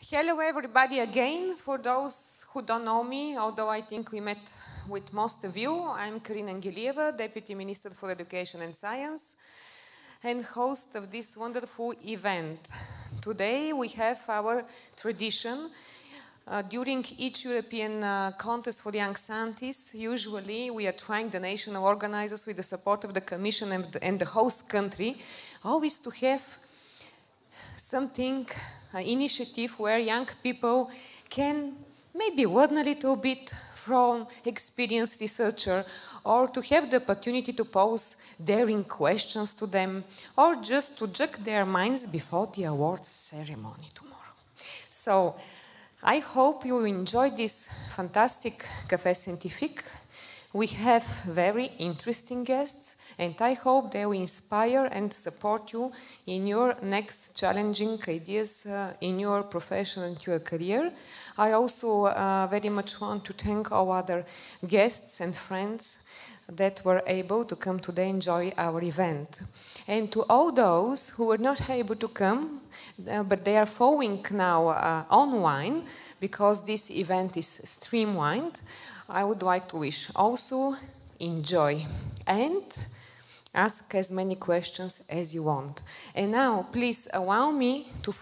Hello everybody again. For those who don't know me, although I think we met with most of you, I'm Karina Angelieva, Deputy Minister for Education and Science and host of this wonderful event. Today we have our tradition. During each European contest for young scientists, usually we are trying, the national organizers with the support of the Commission and the host country, always to have something, an initiative where young people can maybe learn a little bit from experienced researcher, or to have the opportunity to pose daring questions to them, or just to jog their minds before the awards ceremony tomorrow. So I hope you enjoy this fantastic Café Scientifique. We have very interesting guests, and I hope they will inspire and support you in your next challenging ideas in your profession and your career. I also very much want to thank all other guests and friends that were able to come today and enjoy our event. And to all those who were not able to come, but they are following now online, because this event is streamed, I would like to wish also enjoy and ask as many questions as you want. And now, please allow me to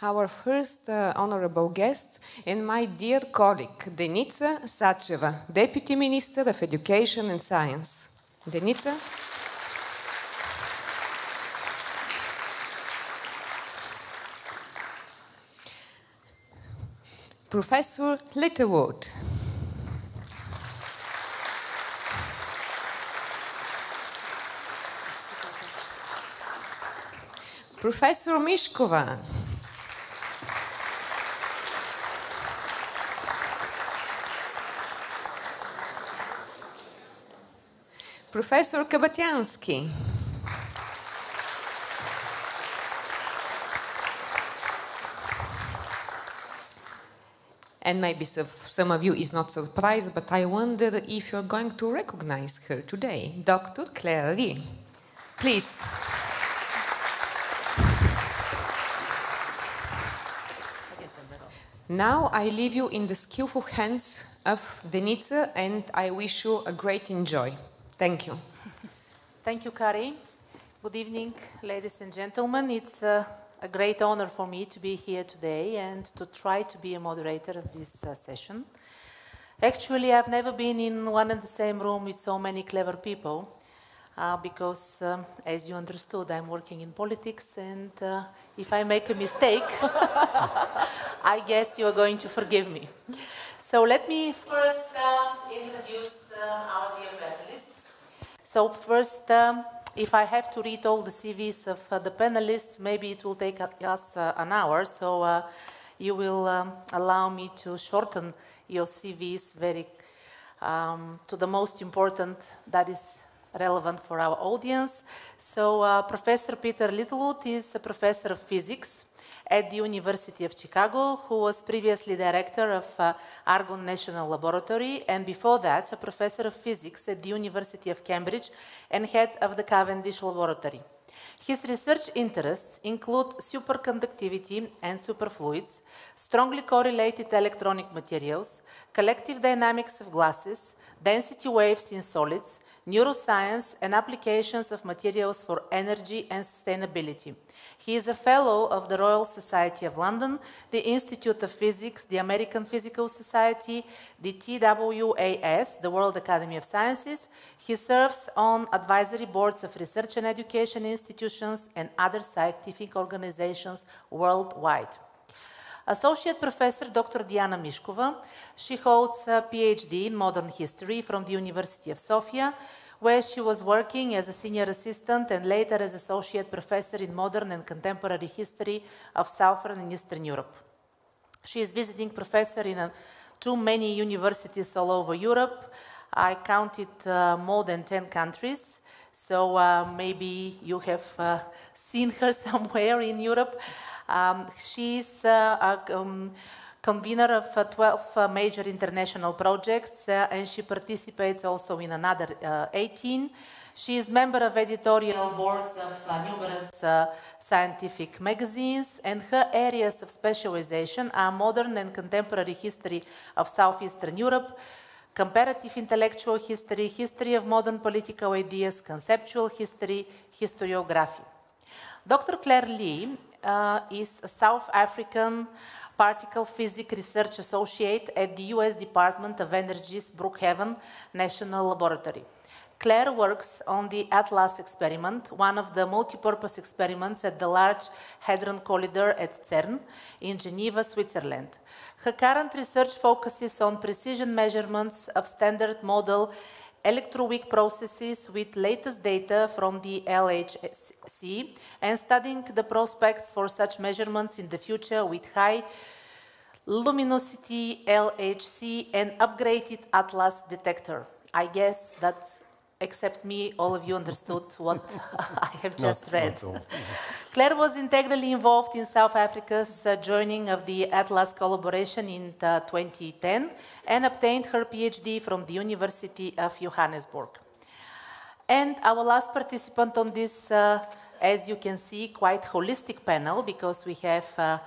our first honorable guest and my dear colleague, Denica Sacheva, Deputy Minister of Education and Science. Denica? Professor Litълууд. Professor Mishkova. Professor Kabatyanski. And maybe some of you is not surprised, but I wonder if you're going to recognize her today, Dr. Клеър. Please. Now I leave you in the skillful hands of Denica, and I wish you a great enjoy. Thank you. Thank you, Kari. Good evening, ladies and gentlemen. It's a great honor for me to be here today and to try to be a moderator of this session. Actually, I've never been in one and the same room with so many clever people because, as you understood, I'm working in politics, and if I make a mistake, I guess you are going to forgive me. So let me first introduce our dear panelists. So first, if I have to read all the CVs of the panelists, maybe it will take us an hour, so you will allow me to shorten your CVs very to the most important that is relevant for our audience. So Professor Peter Litълууд is a professor of physics at the University of Chicago, who was previously director of Argonne National Laboratory, and before that, a professor of physics at the University of Cambridge and head of the Cavendish Laboratory. His research interests include superconductivity and superfluids, strongly correlated electronic materials, collective dynamics of gases, density waves in solids, neuroscience, and applications of materials for energy and sustainability. He is a fellow of the Royal Society of London, the Institute of Physics, the American Physical Society, the TWAS, the World Academy of Sciences. He serves on advisory boards of research and education institutions and other scientific organizations worldwide. Associate Professor Dr. Diana Mishkova. She holds a PhD in modern history from the University of Sofia, where she was working as a senior assistant and later as associate professor in modern and contemporary history of Southern and Eastern Europe. She is visiting professor in too many universities all over Europe. I counted more than 10 countries, so maybe you have seen her somewhere in Europe. She's a convener of 12 major international projects, and she participates also in another 18. She is member of editorial boards of numerous scientific magazines, and her areas of specialization are modern and contemporary history of Southeastern Europe, comparative intellectual history, history of modern political ideas, conceptual history, historiography. Dr. Claire Lee is a South African particle physics research associate at the US Department of Energy's Brookhaven National Laboratory. Claire works on the ATLAS experiment, one of the multi-purpose experiments at the Large Hadron Collider at CERN in Geneva, Switzerland. Her current research focuses on precision measurements of standard model electroweak processes with latest data from the LHC and studying the prospects for such measurements in the future with high luminosity LHC and upgraded ATLAS detector. I guess that's, except me, all of you understood what I have just read. Claire was integrally involved in South Africa's joining of the ATLAS collaboration in 2010 and obtained her PhD from the University of Johannesburg. And our last participant on this, as you can see, quite holistic panel, because we have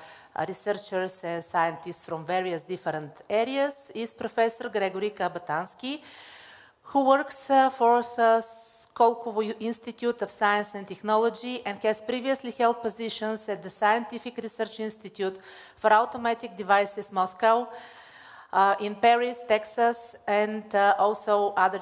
researchers and scientists from various different areas, is Professor Gregori Kabatyanski, who works for Skolkovo Institute of Science and Technology and has previously held positions at the Scientific Research Institute for Automatic Devices, Moscow, in Paris, Texas, and also other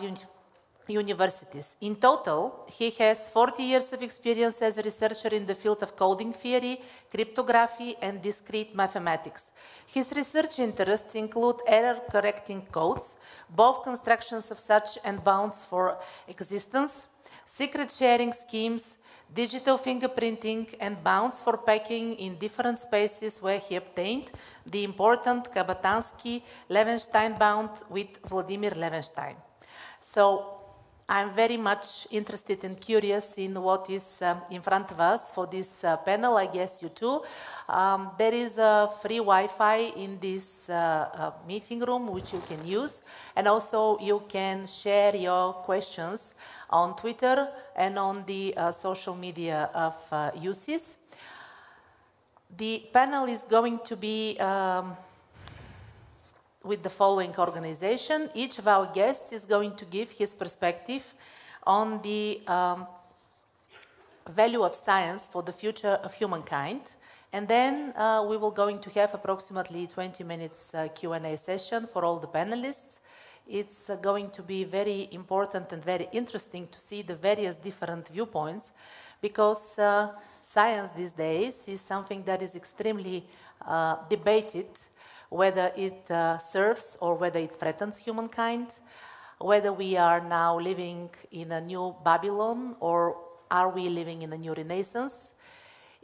universities. In total, he has 40 years of experience as a researcher in the field of coding theory, cryptography, and discrete mathematics. His research interests include error-correcting codes, both constructions of such and bounds for existence, secret sharing schemes, digital fingerprinting, and bounds for packing in different spaces, where he obtained the important Kabatansky-Levenstein bound with Vladimir Levenstein. So I'm very much interested and curious in what is in front of us for this panel. I guess you too. There is a free Wi-Fi in this meeting room, which you can use. And also you can share your questions on Twitter and on the social media of EUCYS. The panel is going to be with the following organization. Each of our guests is going to give his perspective on the value of science for the future of humankind. And then we will going to have approximately 20 minutes Q&A session for all the panelists. It's going to be very important and very interesting to see the various different viewpoints, because science these days is something that is extremely debated, whether it serves or whether it threatens humankind, whether we are now living in a new Babylon or are we living in a new Renaissance.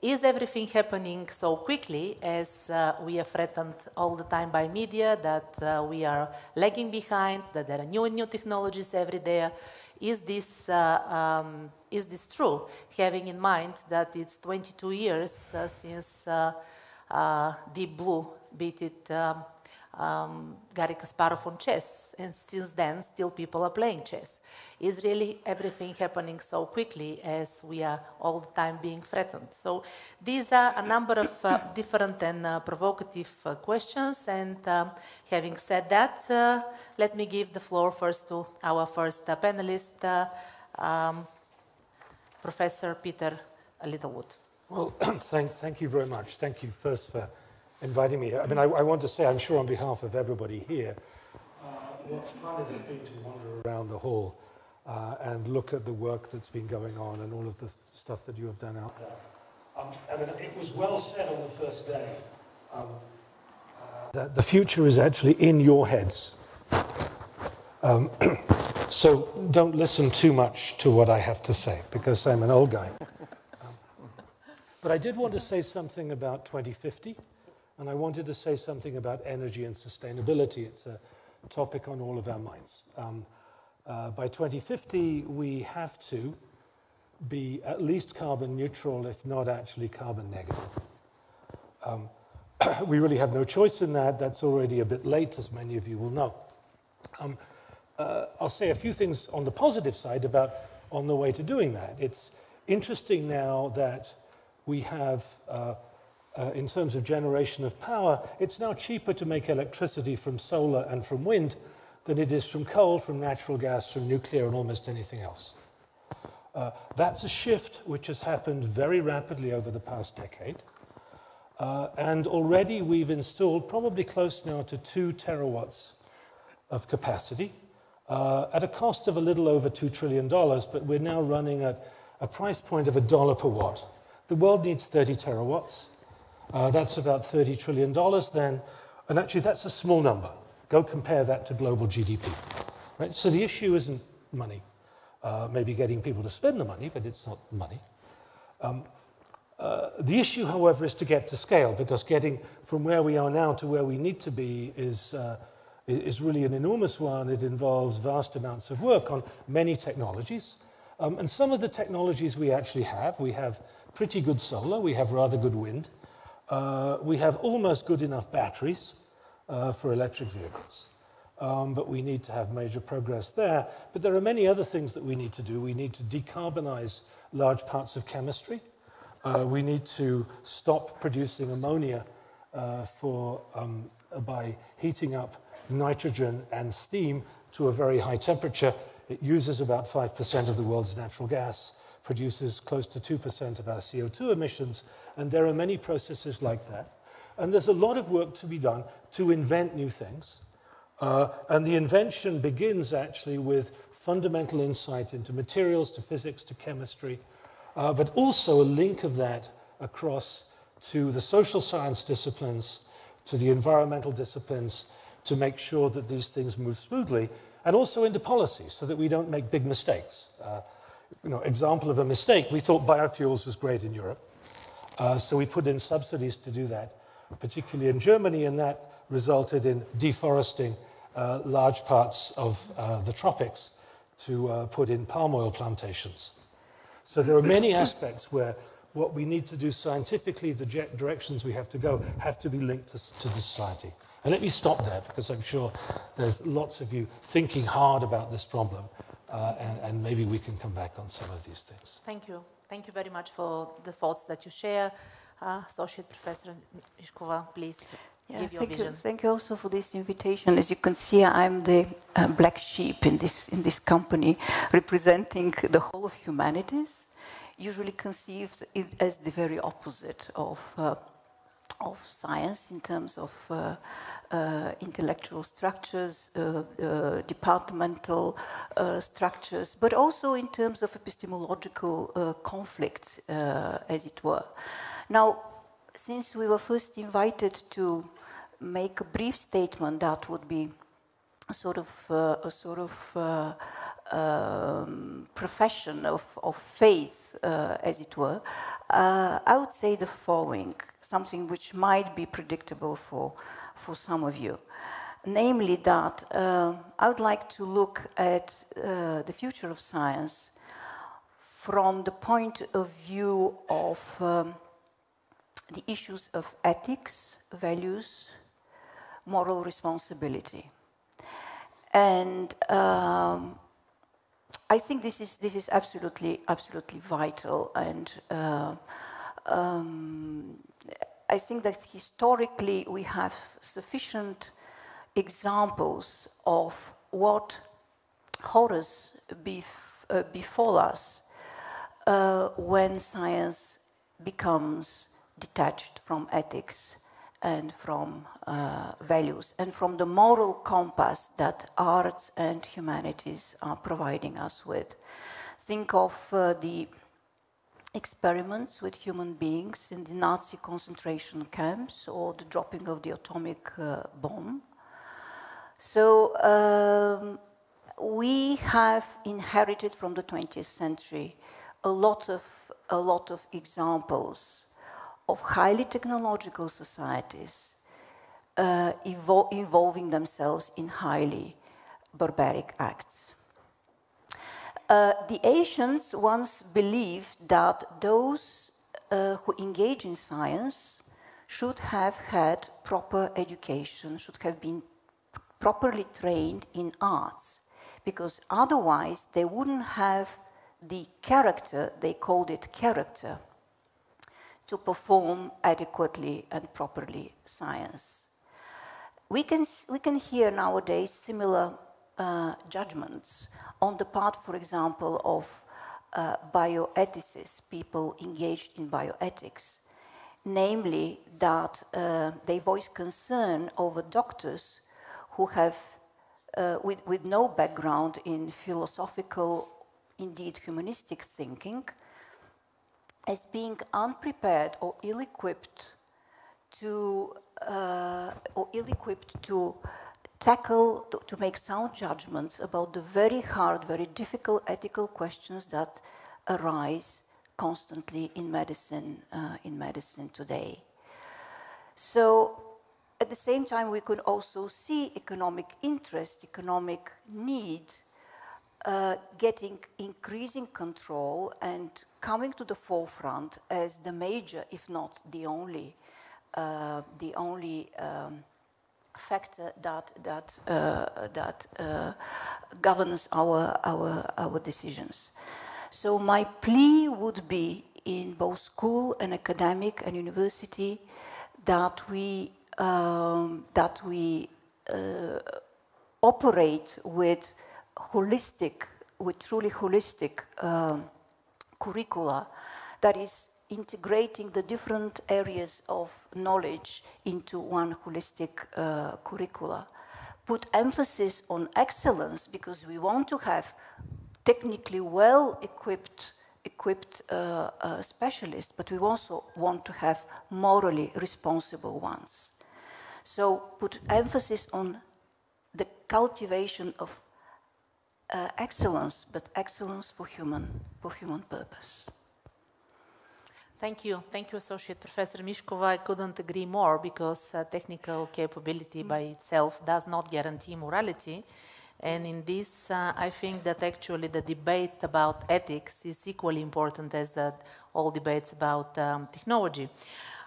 Is everything happening so quickly, as we are threatened all the time by media, that we are lagging behind, that there are new and new technologies every day? Is this true, having in mind that it's 22 years since Deep Blue beat it Garry Kasparov on chess, and since then still people are playing chess? Is really everything happening so quickly, as we are all the time being threatened? So these are a number of different and provocative questions, and having said that, let me give the floor first to our first panelist, Professor Peter Litълууд. Well, thank you very much. Thank you first for inviting me here. I mean, I want to say, I'm sure on behalf of everybody here, what fun it has been to wander around the hall and look at the work that's been going on and all of the stuff that you have done out there. I mean, it was well said on the first day that the future is actually in your heads. So don't listen too much to what I have to say, because I'm an old guy. But I did want to say something about 2050. And I wanted to say something about energy and sustainability. It's a topic on all of our minds. By 2050, we have to be at least carbon neutral, if not actually carbon negative. We really have no choice in that. That's already a bit late, as many of you will know. I'll say a few things on the positive side about on the way to doing that. It's interesting now that we have, in terms of generation of power, it's now cheaper to make electricity from solar and from wind than it is from coal, from natural gas, from nuclear, and almost anything else. That's a shift which has happened very rapidly over the past decade. And already we've installed probably close now to 2 terawatts of capacity at a cost of a little over $2 trillion, but we're now running at a price point of $1 per watt. The world needs 30 terawatts. That's about $30 trillion then, and actually that's a small number. Go compare that to global GDP. Right? So the issue isn't money. Maybe getting people to spend the money, but it's not money. The issue, however, is to get to scale, because getting from where we are now to where we need to be is really an enormous one. It involves vast amounts of work on many technologies. And some of the technologies we actually have. We have pretty good solar, we have rather good wind, we have almost good enough batteries for electric vehicles. But we need to have major progress there. But there are many other things that we need to do. We need to decarbonize large parts of chemistry. We need to stop producing ammonia by heating up nitrogen and steam to a very high temperature. It uses about 5% of the world's natural gas, produces close to 2% of our CO2 emissions, and there are many processes like that. And there's a lot of work to be done to invent new things. And the invention begins actually with fundamental insight into materials, to physics, to chemistry, but also a link of that across to the social science disciplines, to the environmental disciplines, to make sure that these things move smoothly, and also into policy so that we don't make big mistakes. Example of a mistake, we thought biofuels was great in Europe, so we put in subsidies to do that, particularly in Germany, and that resulted in deforesting large parts of the tropics to put in palm oil plantations. So there are many aspects where what we need to do scientifically, the directions we have to go, have to be linked to the society. And let me stop there, because I'm sure there's lots of you thinking hard about this problem, and maybe we can come back on some of these things. Thank you. Thank you very much for the thoughts that you share. Associate Professor Mishkova, please give your vision. Thank you also for this invitation. As you can see, I'm the black sheep in this company, representing the whole of humanities, usually conceived as the very opposite of science in terms of intellectual structures, departmental structures, but also in terms of epistemological conflicts, as it were. Now, since we were first invited to make a brief statement that would be a sort of profession of faith, as it were, I would say the following, something which might be predictable for some of you. Namely that I would like to look at the future of science from the point of view of the issues of ethics, values, moral responsibility. And I think this is absolutely vital, and I think that historically we have sufficient examples of what horrors befall us when science becomes detached from ethics and from values and from the moral compass that arts and humanities are providing us with. Think of the experiments with human beings in the Nazi concentration camps or the dropping of the atomic bomb. So we have inherited from the 20th century a lot of examples of highly technological societies involving themselves in highly barbaric acts. The ancients once believed that those who engage in science should have had proper education, should have been properly trained in arts, because otherwise they wouldn't have the character, they called it character, to perform adequately and properly science. We can hear nowadays similar judgments on the part, for example, of bioethicists, people engaged in bioethics, namely that they voice concern over doctors who have, with no background in philosophical, indeed humanistic thinking, as being unprepared or ill-equipped to tackle, to make sound judgments about the very hard, very difficult ethical questions that arise constantly in medicine today. So, at the same time, we could also see economic interest, economic need, getting increasing control and coming to the forefront as the major, if not the only factor that governs our decisions. So my plea would be in both school and academic and university that we operate with truly holistic curricula that is integrating the different areas of knowledge into one holistic curricula. Put emphasis on excellence because we want to have technically well-equipped specialists, but we also want to have morally responsible ones. So put emphasis on the cultivation of excellence, but excellence for human purpose. Thank you, Associate Professor Mishkova. I couldn't agree more because technical capability by itself does not guarantee morality. And in this, I think that actually the debate about ethics is equally important as all debates about technology.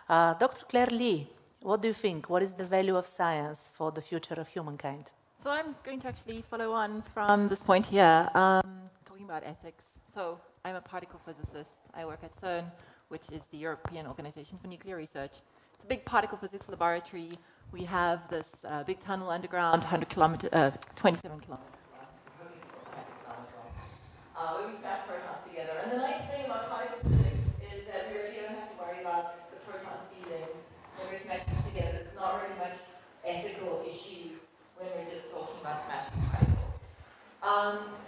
Dr. Claire Lee, what do you think? What is the value of science for the future of humankind? So I'm going to actually follow on from this point here, talking about ethics. So I'm a particle physicist. I work at CERN, which is the European Organization for Nuclear Research. It's a big particle physics laboratory. We have this big tunnel underground, 27 kilometers. Where we smash protons together. And the nice thing about particle physics is that we really don't have to worry about the protons feelings when we're smashing them together. It's not really much ethical issues when we're just talking about smashing particles.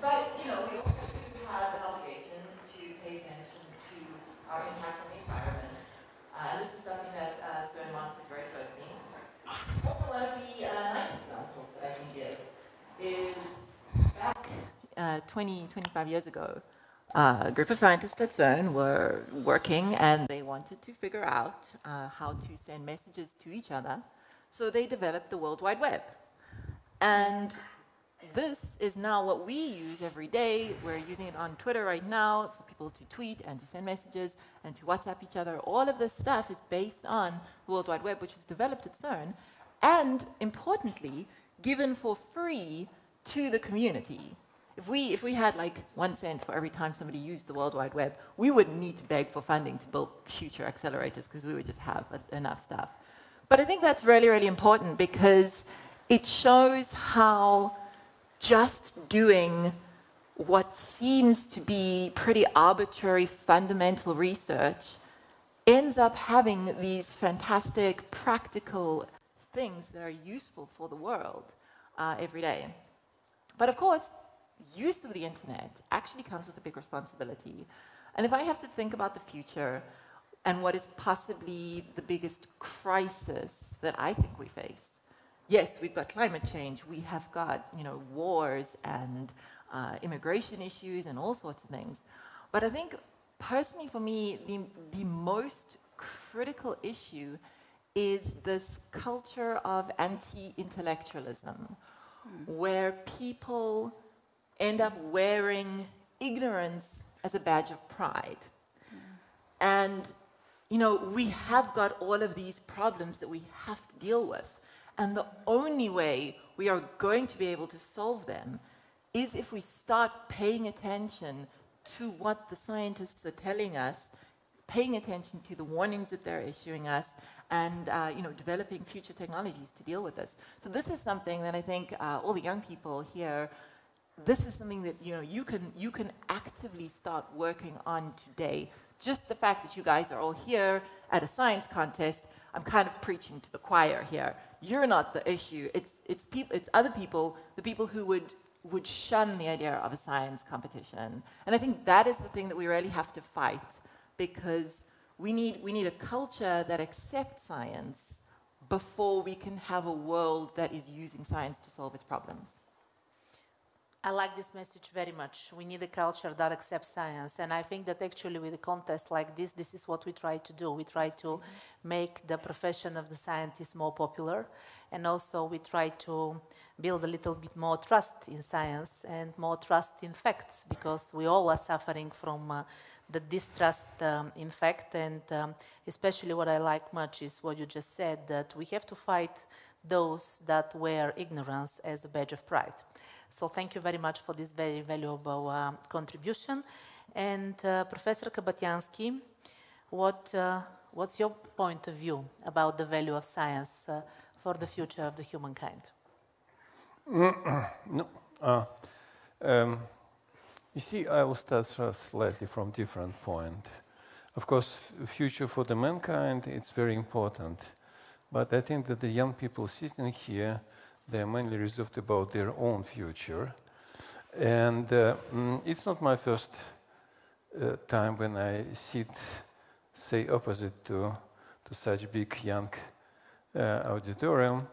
But, you know, we also have an obligation to pay attention to our impact on the environment. This is something that CERN monitors very closely. Also, one of the nice examples that I can give is back 25 years ago, a group of scientists at CERN were working and they wanted to figure out how to send messages to each other. So they developed the World Wide Web. And this is now what we use every day. We're using it on Twitter right now for people to tweet and to send messages and to WhatsApp each other. All of this stuff is based on the World Wide Web, which was developed at CERN, and importantly, given for free to the community. If we had like 1 cent for every time somebody used the World Wide Web, we wouldn't need to beg for funding to build future accelerators because we would just have enough stuff. But I think that's really, really important because it shows how just doing what seems to be pretty arbitrary fundamental research ends up having these fantastic practical things that are useful for the world every day. But of course, use of the internet actually comes with a big responsibility. And if I have to think about the future and what is possibly the biggest crisis that I think we face, yes, we've got climate change, we have got, you know, wars and immigration issues and all sorts of things. But I think, personally for me, the most critical issue is this culture of anti-intellectualism, where people end up wearing ignorance as a badge of pride. And, you know, we have got all of these problems that we have to deal with. And the only way we are going to be able to solve them is if we start paying attention to what the scientists are telling us, paying attention to the warnings that they're issuing us, and developing future technologies to deal with this. So this is something that I think all the young people here, this is something that you can actively start working on today. Just the fact that you guys are all here at a science contest, I'm kind of preaching to the choir here. You're not the issue. It's other people, the people who would shun the idea of a science competition. And I think that is the thing that we really have to fight, because we need a culture that accepts science before we can have a world that is using science to solve its problems. I like this message very much. We need a culture that accepts science. And I think that actually with a contest like this is what we try to do. We try to make the profession of the scientist more popular. And also we try to build a little bit more trust in science and more trust in facts, because we all are suffering from the distrust in fact. And especially what I like much is what you just said, that we have to fight those that wear ignorance as a badge of pride. So thank you very much for this very valuable contribution. And Professor Kabatyanski, what's your point of view about the value of science for the future of the humankind? You see, I will start slightly from different point. Of course, future for the mankind, it's very important. But I think that the young people sitting here, they're mainly reserved about their own future. And it's not my first time when I sit, say, opposite to such big young auditorium.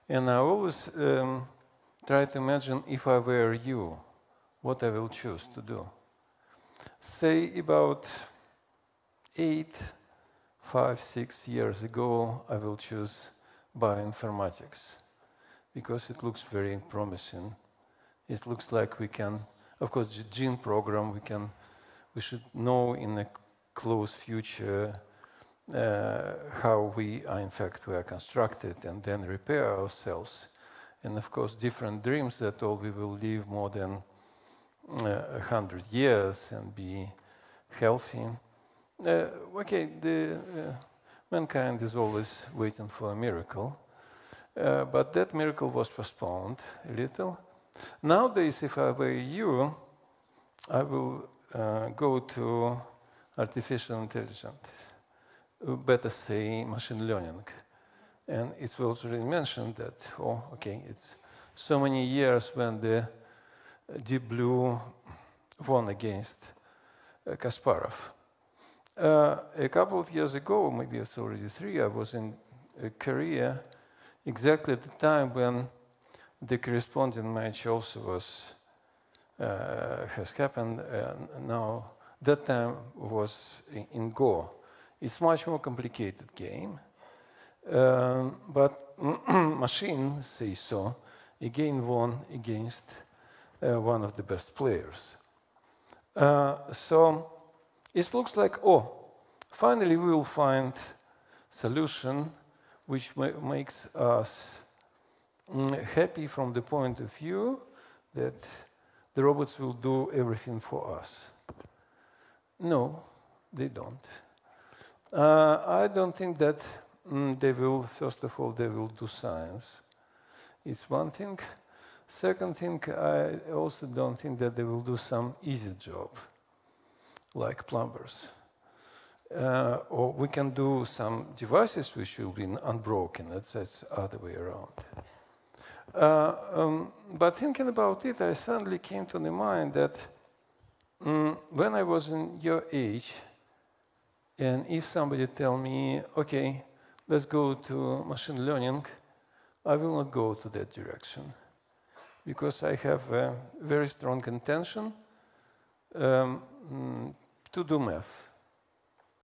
And I always try to imagine, if I were you, what I will choose to do. Say about 5, 6 years ago, I will choose bioinformatics, because it looks very promising. It looks like we can, of course, the gene program, we should know in a close future how we are constructed and then repair ourselves. And of course, different dreams that all we will live more than 100 years and be healthy. Mankind is always waiting for a miracle. But that miracle was postponed a little. Nowadays, if I were you, I will go to artificial intelligence, better say machine learning. And it was already mentioned that, it's so many years when the Deep Blue won against Kasparov. A couple of years ago, maybe it's already 3, I was in Korea, exactly at the time when the corresponding match also has happened. Now, that time was in Go. It's much more complicated game, but machine say so. Again, won against one of the best players. So it looks like, finally we will find solution which makes us happy from the point of view that the robots will do everything for us. No, they don't. I don't think that they will, first of all, they will do science. It's one thing. Second thing, I also don't think that they will do some easy job, like plumbers. Or we can do some devices which will be unbroken. That's the other way around. But thinking about it, I suddenly came to the mind that when I was in your age, and if somebody tell me, okay, let's go to machine learning, I will not go to that direction, because I have a very strong intention to do math.